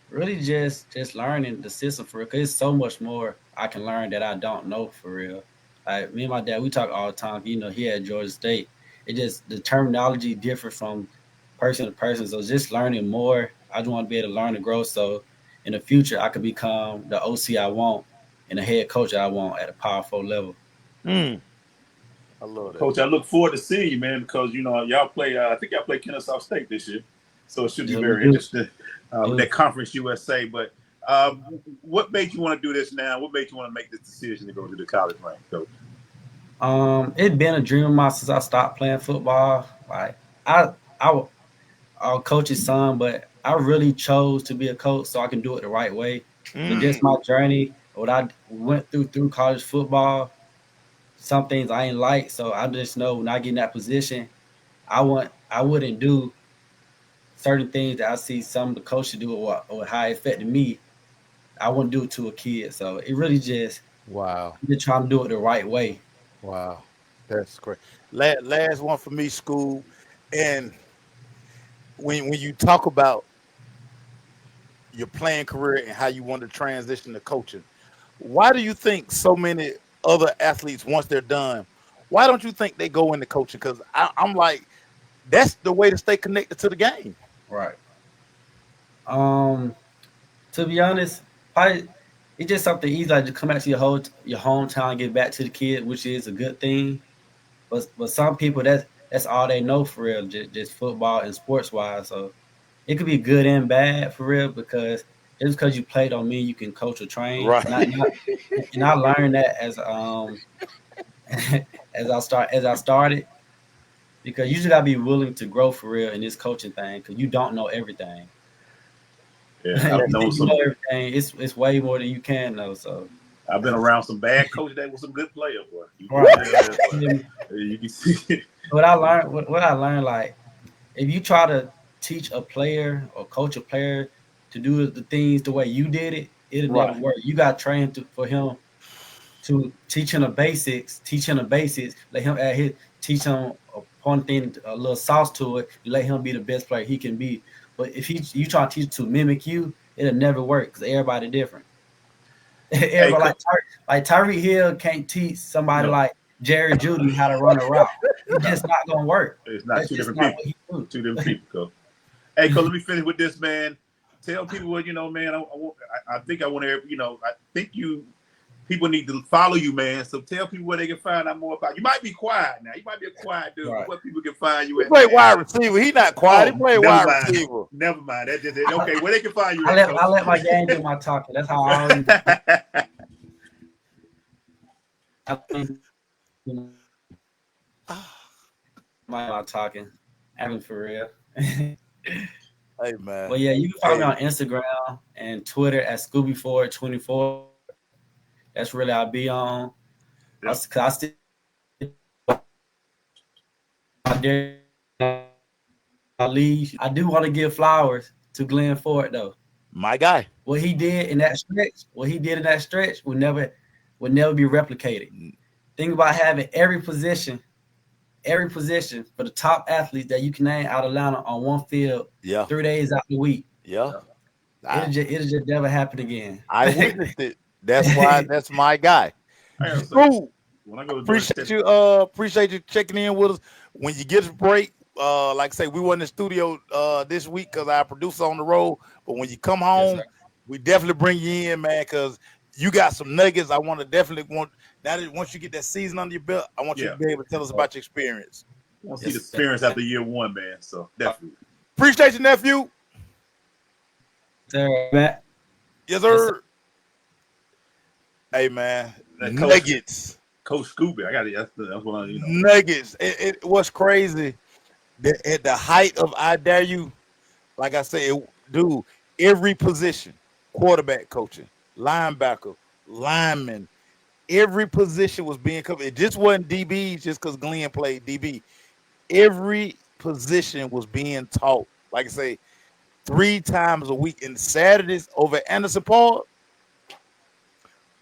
Really just learning the system for real, because there's so much more I can learn that I don't know for real. Like, me and my dad, we talk all the time. You know, here at Georgia State, it just, the terminology differs from person to person. So just learning more. I just want to be able to learn and grow. So in the future, I could become the OC I want and the head coach I want at a Power 4 level. I love that. Coach, I look forward to seeing you, man, because, you know, y'all play, I think y'all play Kennesaw State this year. So it should be very interesting with that Conference USA. But what made you want to do this now? What made you want to make this decision to go to the college rank, Coach? It's been a dream of mine since I stopped playing football. Like, I was a coach's son, but I really chose to be a coach so I can do it the right way. So just my journey, what I went through college football, some things I ain't like. So I just know when I get in that position, I wouldn't do certain things that I see some of the coaches do or how it affected me. I wouldn't do it to a kid. So it really just, wow. you're trying to do it the right way. Wow. That's great. Last one for me, school. And when you talk about your playing career and how you want to transition to coaching, why do you think so many other athletes, once they're done, why don't you think they go into coaching? Because I'm like, that's the way to stay connected to the game. Right. Um, to be honest, probably it's just something easy like to come back to your hometown, get back to the kid, which is a good thing. But some people that's all they know for real, just football and sports wise. So it could be good and bad for real because just because you play don't mean you can coach or train. Right. And I learned that as as I started because you just gotta be willing to grow for real in this coaching thing because you don't know everything. Yeah, You I've known think you some. know everything. It's way more than you can know. So I've been around some bad coaches that were some good players, boy. right. You can see. What I learned, like if you try to teach a player or coach a player to do the things the way you did it, it'll never Right. work. You got trained for him to teach him the basics, let him add his teach him one thing, a little sauce to it, let him be the best player he can be. But if you try to teach to mimic you, it'll never work because everybody different. Hey, Everybody like Tyreek Hill can't teach somebody like Jerry Judy how to run a route. It's just not gonna work. it's not That's two just different not people. what he do. Two different people, Coach. Hey, Coach, let me finish with this, man. Tell people what man. I think I want to. I think people need to follow you, man. So tell people where they can find out more about you. Might be quiet now. You might be a quiet dude, Right. but where people can find you He at. play wide receiver. He not quiet. He play never wide mind. receiver. Never mind. That's just it. Okay, where they can find you I at, let my game do my talking. That's how I always my talking. Having for real. Hey man. Well, yeah, you can find me Hey, on Instagram and Twitter at ScoobyFord24. That's really I'll be on. Yep. Cause I still I leave. I do want to give flowers to Glenn Ford though. my guy. What he did in that stretch, would never be replicated. Think about having every position for the top athletes that you can name out of Atlanta on one field Yeah. 3 days out the week. Yeah. It'll just never happen again. I witnessed it. That's why that's my guy. I gotta say, Cool. when I go to Appreciate you checking in with us. When you get a break, like I say, we weren't in the studio this week because our producer on the road. But when you come home, sir. we definitely bring you in, man, because you got some nuggets. I want now that once you get that season under your belt, I want you to be able to tell us about your experience. I want to see the experience after year one, man. So definitely. Appreciate you, nephew. Sir, Matt. Yes, sir. Hey, man. Nuggets. Coach Scooby. I got it. That's what I Nuggets. It was crazy. At the height of I Dare You, like I said, dude, every position, quarterback coaching, linebacker, lineman, every position was being covered. It just wasn't DBs just because Glenn played DB. Every position was being taught, like I say, 3 times a week. And Saturdays over at Anderson Park,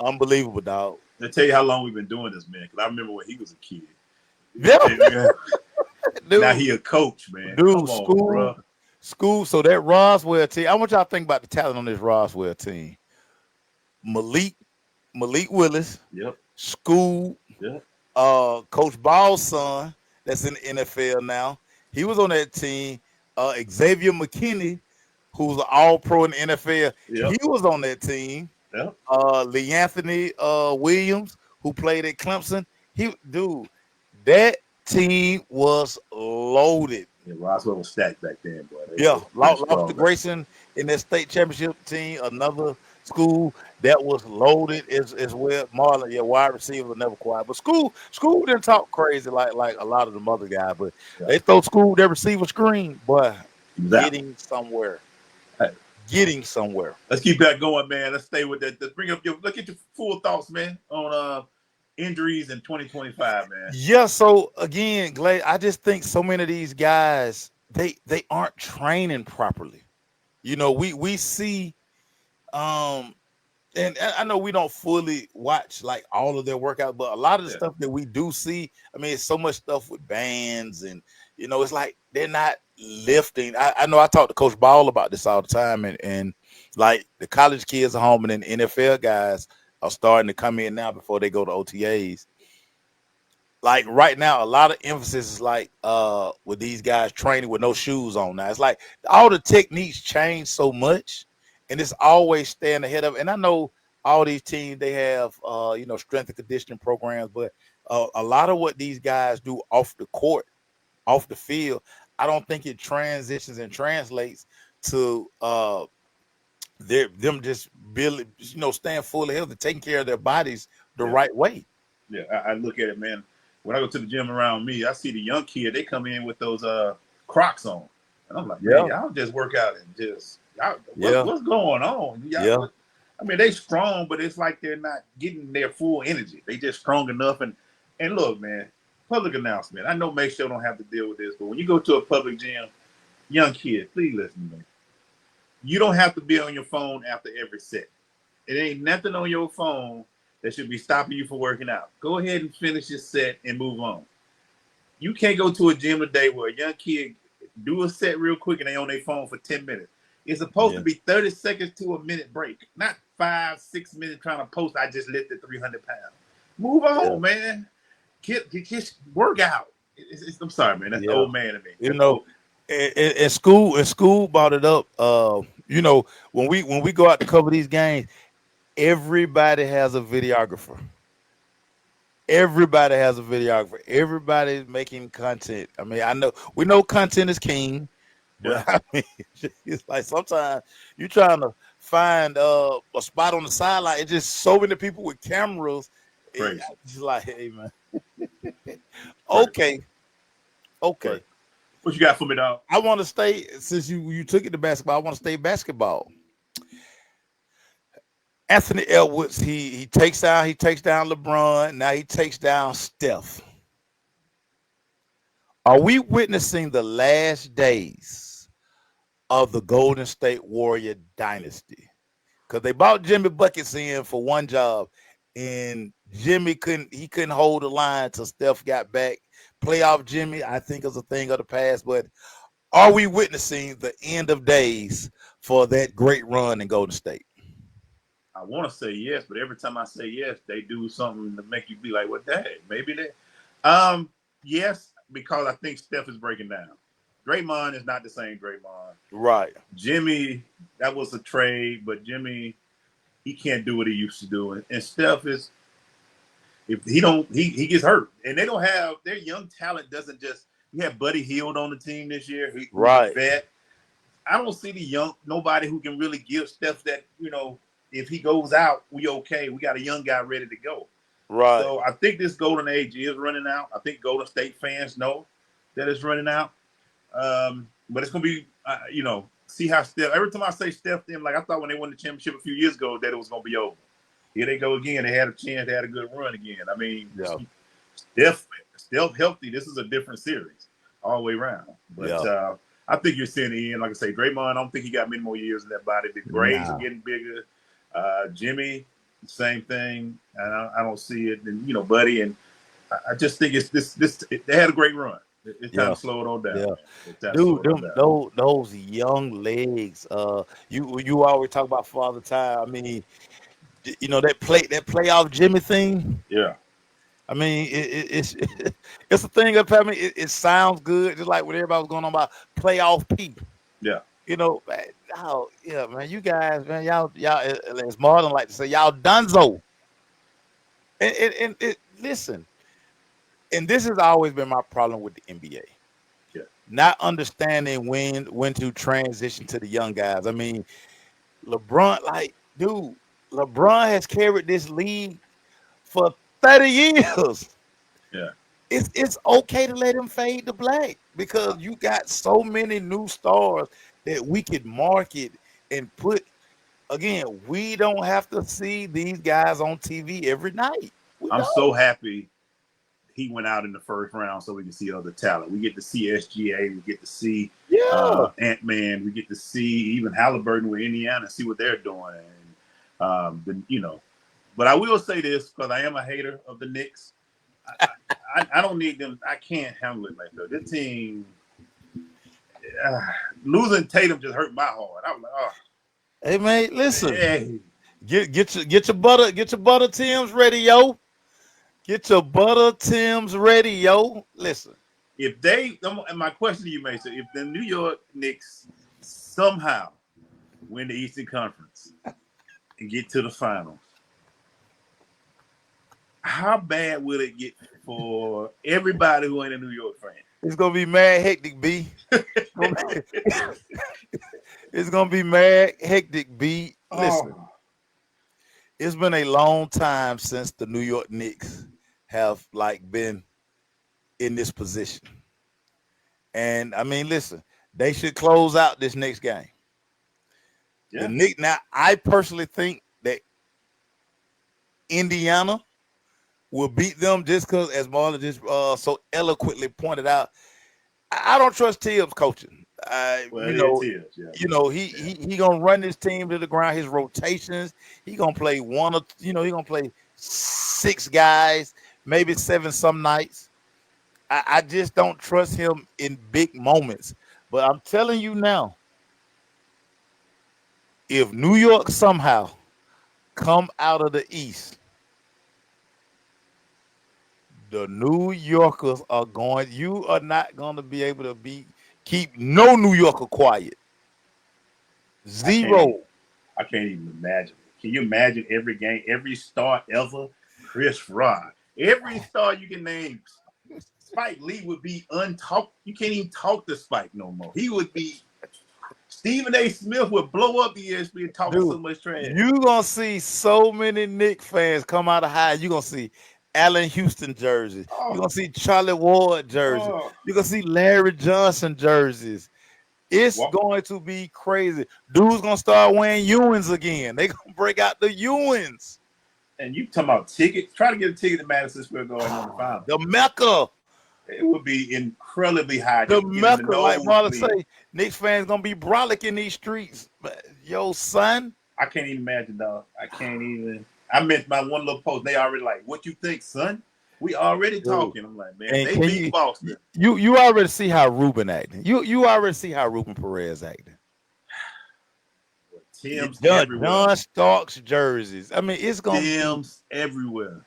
unbelievable, dog. Let me tell you how long we've been doing this, man. Because I remember when he was a kid. Yeah. Dude, now he a coach, man. Dude, school. So that Roswell team, I want y'all to think about the talent on this Roswell team. Malik Willis. Yep. School. Yep. Coach Ball's son, that's in the NFL now. He was on that team. Xavier McKinney, who's an all-pro in the NFL. Yep. He was on that team. Yep. Lee Anthony Williams, who played at Clemson. That team was loaded. Yeah, Roswell was stacked back then, boy. Lost to Grayson in that state championship team. Another school that was loaded as well. Marlon, wide receiver was never quiet. But school didn't talk crazy like a lot of the other guys. But they throw school their receiver screen, boy, getting somewhere. Hey. Getting somewhere. Let's keep that going, man. Let's stay with that. Let's bring up look at your full thoughts, man, on injuries in 2025, man. Yeah, so again, Glad, I just think so many of these guys, they aren't training properly. We see and I know we don't fully watch like all of their workouts, but a lot of the Yeah. stuff that we do see, I mean, it's so much stuff with bands, and it's like they're not lifting. I know I talk to Coach Ball about this all the time, and like the college kids are home, and then NFL guys are starting to come in now before they go to OTAs. Like right now, a lot of emphasis is like with these guys training with no shoes on. Now it's like all the techniques change so much, and it's always staying ahead of. And I know all these teams, they have strength and conditioning programs, but a lot of what these guys do off the court, off the field, I don't think it transitions and translates to them just really staying fully healthy, taking care of their bodies the Yeah. right way. Yeah, I look at it, man. When I go to the gym around me, I see the young kid. They come in with those Crocs on, and I'm like, man, y'all just work out and just what's going on? Y'all, I mean, they strong, but it's like they're not getting their full energy. They just strong enough. And look, man, public announcement. I know Makeshift don't have to deal with this, but when you go to a public gym, young kid, please listen to me. You don't have to be on your phone after every set. It ain't nothing on your phone that should be stopping you from working out. Go ahead and finish your set and move on. You can't go to a gym today where a young kid do a set real quick and they on their phone for 10 minutes. It's supposed to be 30 seconds to a minute break, not 5-6 minutes trying to post. I just lifted 300 pounds. Move on, man. Get work out. I'm sorry, man. That's old man to me. And school brought it up. When we go out to cover these games, everybody has a videographer. Everybody's making content. I mean, we know content is king, but I mean, it's like sometimes you're trying to find a spot on the sideline. It's just so many people with cameras. It's just like, hey, man. Okay. What you got for me, dog? I want to stay, since you took it to basketball, I want to stay basketball. Anthony Edwards, he takes down LeBron. Now he takes down Steph. Are we witnessing the last days of the Golden State Warrior dynasty? Because they brought Jimmy Buckets in for one job, and Jimmy couldn't hold the line till Steph got back. Playoff Jimmy, I think, is a thing of the past. But are we witnessing the end of days for that great run in Golden State? I want to say yes, but every time I say yes, they do something to make you be like, "What the heck?" Maybe they. Yes, because I think Steph is breaking down. Draymond is not the same Draymond. Right. Jimmy, that was a trade, but Jimmy, he can't do what he used to do, and Steph is. If he gets hurt, and they don't have their young talent. Doesn't just you have Buddy Hield on the team this year. Right. Vet. I don't see nobody who can really give Steph that. If he goes out, we okay. We got a young guy ready to go. Right. So I think this golden age is running out. I think Golden State fans know that it's running out. But it's gonna be, see how Steph. Every time I say Steph, them like I thought when they won the championship a few years ago that it was gonna be over. Here they go again. They had a chance. They had a good run again. I mean, Steph healthy. This is a different series all the way around. But I think you're seeing the end. Like I say, Draymond, I don't think he got many more years in that body. The grades are getting bigger. Jimmy, same thing. And I don't see it. And Buddy, and I just think it's this. They had a great run. It's time to slow it all down. Yeah. Dude, those young legs. You always talk about Father Time. I mean, that playoff Jimmy thing. Yeah. I mean, it's a thing of, I mean, it sounds good, just like what everybody was going on about playoff P. Yeah. Man, you guys, man, y'all, as Marlon like to say, y'all donezo. And listen, and this has always been my problem with the NBA. Yeah. Not understanding when to transition to the young guys. I mean, LeBron has carried this league for 30 years. Yeah. It's okay to let him fade to black because you got so many new stars that we could market and put. Again, we don't have to see these guys on TV every night. I'm so happy he went out in the first round so we can see other talent. We get to see SGA. We get to see Ant-Man. We get to see even Halliburton with Indiana, see what they're doing. But I will say this because I am a hater of the Knicks. I don't need them. I can't handle it like that. This team losing Tatum just hurt my heart. I was like, oh. Hey man, listen. Hey. Get your butter Tims ready, yo. Get your butter Tims ready, yo. Listen. If they, and my question to you, Mason, if the New York Knicks somehow win the Eastern Conference and get to the finals, how bad will it get for everybody who ain't a New York fan? It's gonna be mad hectic, B. It's gonna be mad hectic, B. Listen, it's been a long time since the New York Knicks have been in this position. And I mean, listen, they should close out this next game. Yeah. The Knicks. Now, I personally think that Indiana will beat them just because, as Marlon just so eloquently pointed out, I don't trust Tibbs coaching. Tibbs, yeah. He gonna run this team to the ground. His rotations, he gonna play he gonna play 6 guys, maybe 7 some nights. I just don't trust him in big moments. But I'm telling you now, if New York somehow come out of the East, the New Yorkers are going. You are not going to be able to keep no New Yorker quiet. Zero. I can't even imagine. Can you imagine every game, every star ever? Chris Rod. Every star you can name. Spike Lee would be untalked. You can't even talk to Spike no more. He would be. Stephen A. Smith would blow up ESPN talking so much trash. You're going to see so many Knicks fans come out of high. You're going to see Allen Houston jerseys. You're going to see Charlie Ward jerseys. You're going to see Larry Johnson jerseys. It's going to be crazy. Dude's going to start wearing Ewins again. They're going to break out the Ewins. And you talking about tickets? Try to get a ticket to Madison Square Garden on the final. The Mecca. It would be incredibly high. The Mecca, like Marla say, Knicks fans going to be frolicking these streets. Yo, son. I can't even imagine, dog. I can't even. I meant my one little post. They already like, what you think, son? We already talking. I'm like, man, they beat Boston. You already see how Ruben acting. You already see how Ruben Perez acting. Tim's John Starks jerseys. I mean, it's going to Tim's everywhere.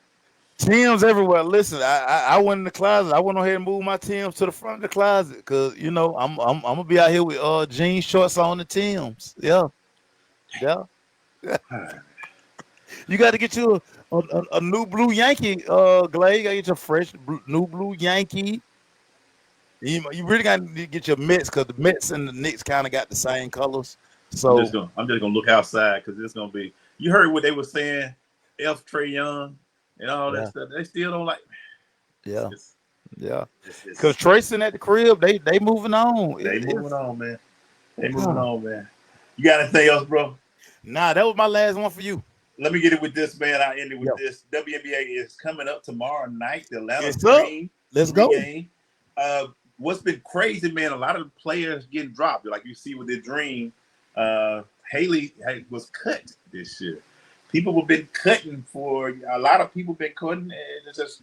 Tim's everywhere. Listen, I went in the closet. I went ahead and moved my Tim's to the front of the closet because I'm gonna be out here with jean shorts on the Tim's. Yeah. You got to get you a new blue Yankee, Glade. You got to get your fresh new blue Yankee. You really got to get your Mets because the Mets and the Knicks kind of got the same colors. So I'm just gonna look outside because it's gonna be. You heard what they were saying, F. Trae Young and all that stuff. They still don't like. Yeah. Because Trayson at the crib, they moving on. They moving on, man. You got anything else, bro? Nah, that was my last one for you. Let me get it with this, man. I ended with this. WNBA is coming up tomorrow night. The Atlanta Dream. Let's go. Game. What's been crazy, man? A lot of the players getting dropped, like you see with the Dream. Haley was cut this year. People have been cutting for a lot of people. Been cutting, and it's just.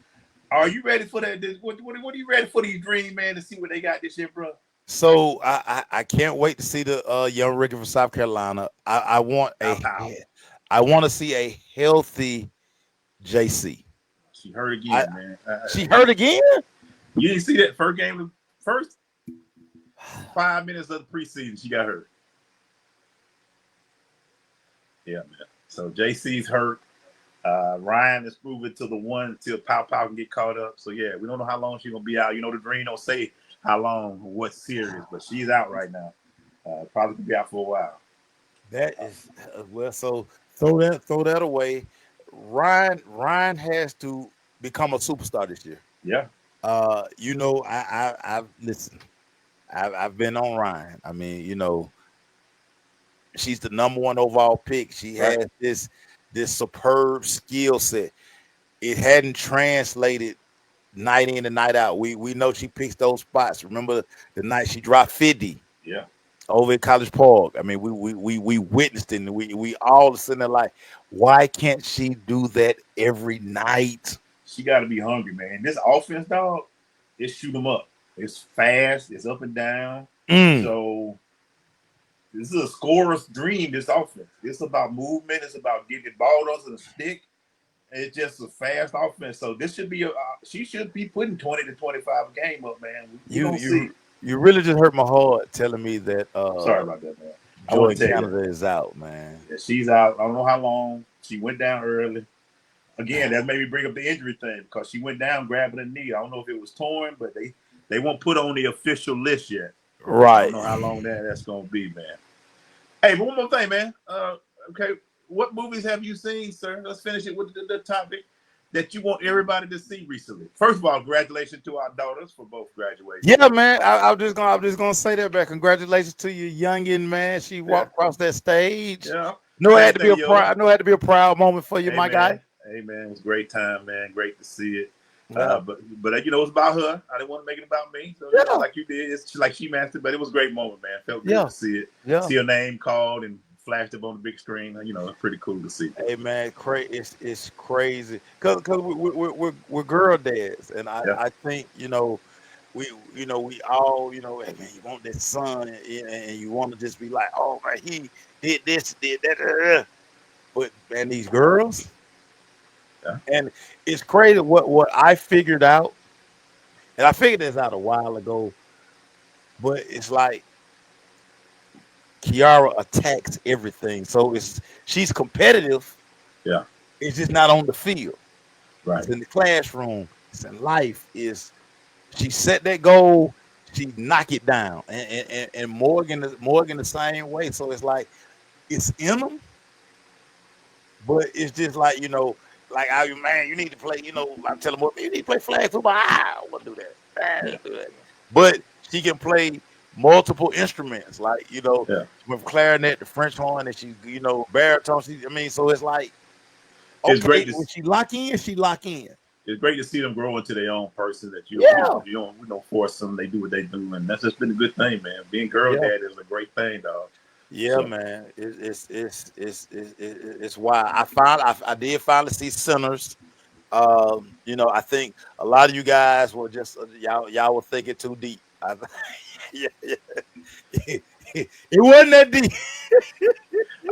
Are you ready for that? What are you ready for these Dream, man? To see what they got this year, bro. So I can't wait to see the young rookie from South Carolina. I want to see a healthy JC. She hurt again, man. She hurt again? You didn't see that first game, first 5 minutes of the preseason, she got hurt. Yeah, man. So JC's hurt. Ryan is moving to the one until Pow can get caught up. So yeah, we don't know how long she's gonna be out. The Dream don't say how long, what series, but she's out right now. Probably gonna be out for a while. That is so throw that away. Ryan has to become a superstar this year. Yeah. I've listened. I've been on Ryan. I mean, she's the number 1 overall pick. She has this superb skill set. It hadn't translated night in and night out. We know she picks those spots. Remember the night she dropped 50? Yeah. over at College Park. I mean, we witnessed it, and we all sitting there like, why can't she do that every night? She got to be hungry, man. This offense, dog, it shoot them up. It's fast. It's up and down. Mm. So this is a scorer's dream. This offense. It's about movement. It's about getting the ball onto the stick. It's just a fast offense. So this should be she should be putting 20 to 25 a game up, man. We don't see. You really just hurt my heart telling me that. Sorry about that, man. Joy Canada is out, man. Yeah, she's out. I don't know how long. She went down early. Again, that made me bring up the injury thing because she went down grabbing a knee. I don't know if it was torn, but they won't put on the official list yet. Right. I don't know how long that's gonna be, man. Hey, but one more thing, man. Okay, what movies have you seen, sir? Let's finish it with the topic that you want everybody to see recently. First of all, congratulations to our daughters for both graduating. Yeah, man. I'm just gonna say that back. Congratulations to your youngin, man. She walked across that stage. Yeah. No, it had to be it had to be a proud moment for you, my guy. Hey, man, it was a great time, man. Great to see it. Yeah. But you know, it's about her. I didn't want to make it about me. So you know, like you did, it's like she mastered, but it was a great moment, man. Felt good to see it. Yeah. See her name called and flashed up on the big screen. You know, it's pretty cool to see. Hey, man, it's crazy because we're girl dads, and I think we all hey, man, you want this son, and you want to just be like, oh man, he did this, did that, but man, these girls. Yeah. And it's crazy what I figured out, and I figured this out a while ago, but it's like Kiara attacks everything. So she's competitive. Yeah. It's just not on the field. Right. It's in the classroom. It's in life. She set that goal, she knock it down. And Morgan the same way. So it's like it's in them, but it's just like, like, man, you need to play, I'm telling them, you need to play flag football. I want to do that. But she can play multiple instruments, like, with clarinet, the French horn, and she, baritone. So it's like, okay, it's great when she lock in, she lock in. It's great to see them grow into their own person that you don't force them. They do what they do. And that's just been a good thing, man. Being girl dad is a great thing, dog. Yeah, man, it's why I did finally see Sinners. I think a lot of you guys were just y'all were thinking too deep. It wasn't that deep.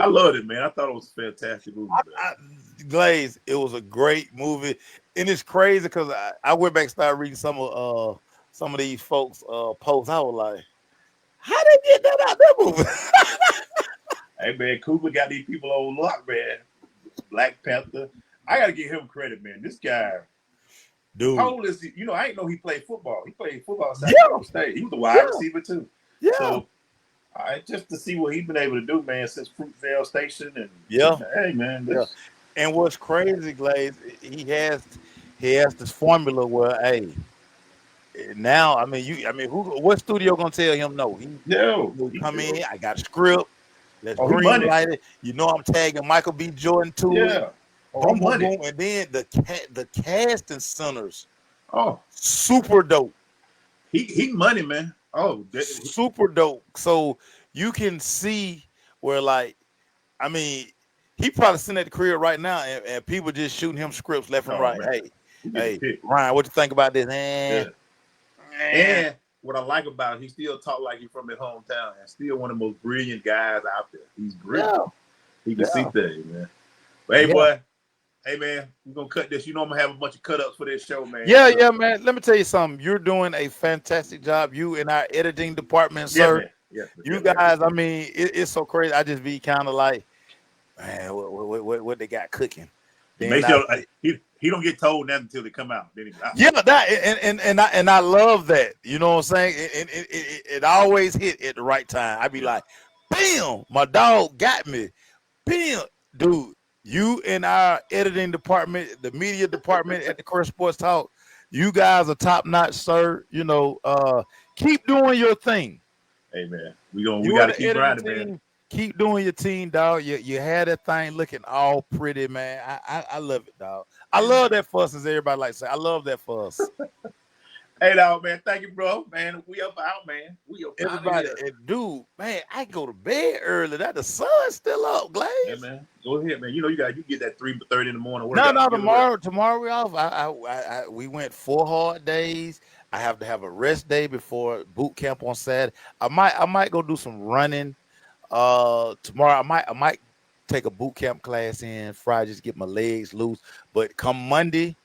I loved it, man. I thought it was a fantastic movie. Glaze, it was a great movie, and it's crazy because I went back and started reading some of these folks' posts. I was like, how they get that out that movie? Hey, man, Cooper got these people on lock, man. Black Panther. I got to give him credit, man. This guy, dude. How old is he? I didn't know he played football. He played football at San Diego State. He was a wide receiver, too. Yeah. So, just to see what he's been able to do, man, since Fruitvale Station. And hey, man. And what's crazy, Glaze, he has this formula where, hey, now, what studio gonna tell him no? He come in. I got a script. Let's green light it. I'm tagging Michael B. Jordan to it. Boom, boom, boom. And then the casting centers. Oh, super dope. He money, man. Oh, super dope. So you can see where, like, he probably sitting at the crib right now, and people just shooting him scripts left and right. Man. Hey, Ryan, what you think about this? And what I like about it, he still talk like he's from his hometown, and still one of the most brilliant guys out there. He's brilliant. Yeah. He can see things, man. But hey, boy, hey, man, we're going to cut this. I'm going to have a bunch of cut-ups for this show, man. Yeah, man. Let me tell you something. You're doing a fantastic job. You in our editing department, sir. Yeah, you guys, it's so crazy. I just be kind of like, man, what they got cooking? Make sure he don't get told nothing until they come out. Then and I love that. You know what I'm saying? It always hit at the right time. I be like, bam, my dog got me. Bam, dude. You in our editing department, the media department at the Curse Sports Talk, you guys are top notch, sir. Keep doing your thing. Hey, man, we got to keep grinding, man. Keep doing your team, dog. You had that thing looking all pretty, man. I love it, dog. I love that fuss, as everybody likes to say. I love that fuss. Hey, dog, man. Thank you, bro. Man, we up out, man. We up out of Everybody, here. and dude, man, I go to bed early. That the sun's still up, Glaze. Yeah, man. Go ahead, man. You know you get that 3:30 in the morning No, workout. tomorrow we off. We went 4 hard days. I have to have a rest day before boot camp on Saturday. I might go do some running. Tomorrow I might take a boot camp class in Friday, just get my legs loose. But come Monday,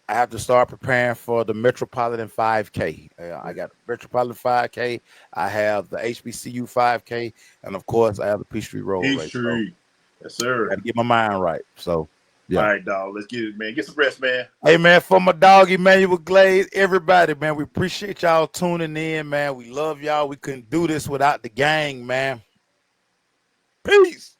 I have to start preparing for the Metropolitan 5K. I got the Metropolitan 5K. I have the HBCU 5K, and of course, I have the Peachtree Road race. So Peachtree. Yes, sir. got to get my mind right. So, yeah. All right, dog. Let's get it, man. Get some rest, man. Hey, man, for my dog Emmanuel Glaze, everybody, man, we appreciate y'all tuning in, man. We love y'all. We couldn't do this without the gang, man. Peace.